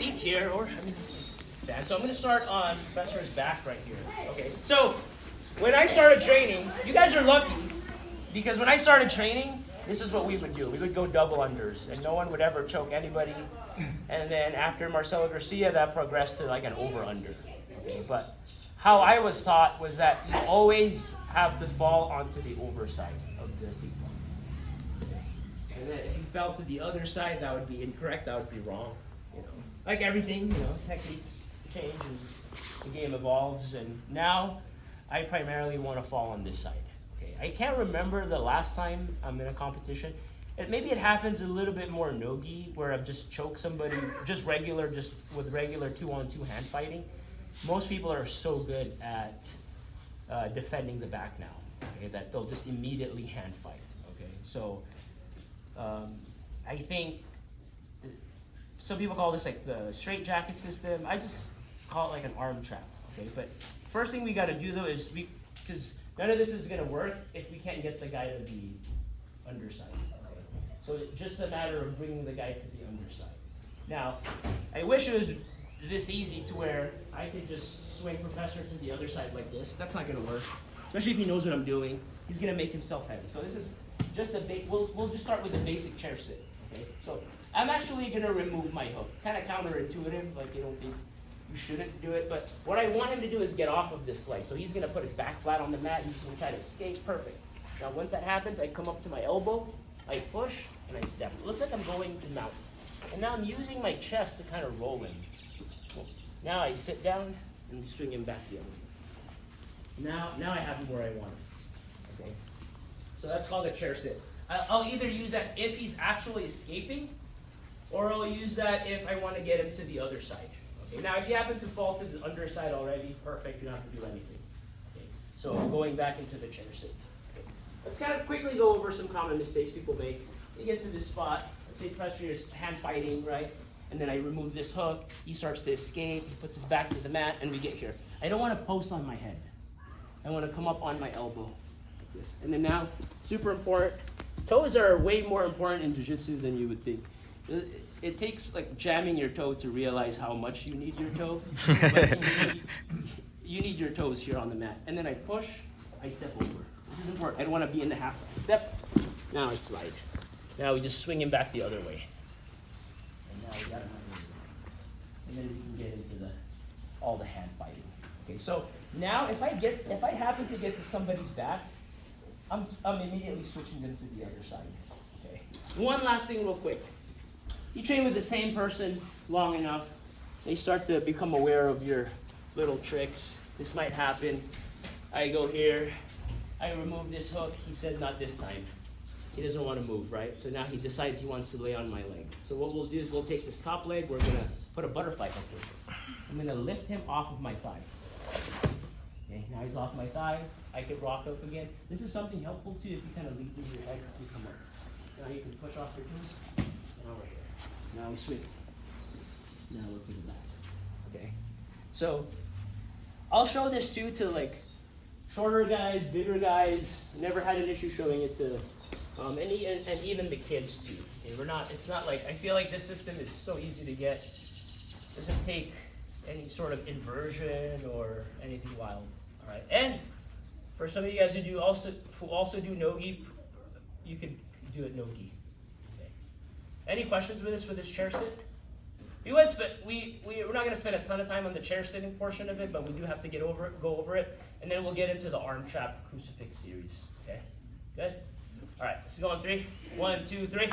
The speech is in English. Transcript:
seat here, or I mean, stand. So I'm going to start on Professor's back right here. Okay. So when I started training, you guys are lucky because when I started training, this is what we would do. We would go double unders, and no one would ever choke anybody. And then after Marcelo Garcia, that progressed to like an over-under. Okay, but how I was taught was that you always have to fall onto the overside of the seat. And then if you fell to the other side, that would be incorrect. That would be wrong. You know, like everything, you know, techniques change and the game evolves. And now, I primarily want to fall on this side. Okay, I can't remember the last time I'm in a competition. Maybe it happens a little bit more no-gi, where I've just choked somebody, just with regular 2-on-2 hand fighting. Most people are so good at defending the back now, okay, that they'll just immediately hand fight. Okay, so I think some people call this like the straight jacket system. I just call it like an arm trap. Okay, but first thing we got to do though is because none of this is going to work if we can't get the guy to the underside. So it's just a matter of bringing the guy to the underside. Now, I wish it was this easy to where I could just swing Professor to the other side like this. That's not gonna work, especially if he knows what I'm doing. He's gonna make himself heavy. So this is just we'll just start with the basic chair sit, okay? So I'm actually gonna remove my hook. Kind of counterintuitive, like you don't think you shouldn't do it, but what I want him to do is get off of this leg. So he's gonna put his back flat on the mat and he's gonna try to escape, perfect. Now once that happens, I come up to my elbow, I push, and I step. It looks like I'm going to mount. And now I'm using my chest to kind of roll him. Now I sit down and swing him back the other way. Now I have him where I want him. Okay. So that's called a chair sit. I'll either use that if he's actually escaping, or I'll use that if I want to get him to the other side. Okay. Now if you happen to fall to the underside already, perfect, you don't have to do anything. Okay. So going back into the chair sit. Let's kind of quickly go over some common mistakes people make. You get to this spot, let's say Professor is hand fighting, right? And then I remove this hook, he starts to escape, he puts his back to the mat, and we get here. I don't want to post on my head. I want to come up on my elbow, like this. And then now, super important, toes are way more important in Jiu-Jitsu than you would think. It takes like jamming your toe to realize how much you need your toe. But you need your toes here on the mat. And then I push, I step over. This is important. I don't want to be in the half step. Now I slide. Now we just swing him back the other way. And now we got him on the and then we can get into all the hand fighting. Okay, so now if I happen to get to somebody's back, I'm immediately switching them to the other side. Okay. One last thing real quick. You train with the same person long enough, they start to become aware of your little tricks. This might happen. I go here. I remove this hook. He said not this time. He doesn't want to move, right? So now he decides he wants to lay on my leg. So what we'll do is we'll take this top leg. We're going to put a butterfly hook in. I'm going to lift him off of my thigh. Okay, now he's off my thigh. I can rock up again. This is something helpful too if you kind of lean through your head and come up. Now you can push off your toes. Now we're here. Now we swing. Now we're to the back. Okay. So I'll show this too to like shorter guys, bigger guys. Never had an issue showing it to, and even the kids too. Okay, it's not like, I feel like this system is so easy to get. Doesn't take any sort of inversion or anything wild. All right, and for some of you guys who also do no-gi, you could do it no-gi. Okay. Any questions with this chair sit? We're not going to spend a ton of time on the chair sitting portion of it, but we do have to go over it, and then we'll get into the arm trap crucifix series. Okay, good. All right, let's go on 3. 1, 2, 3.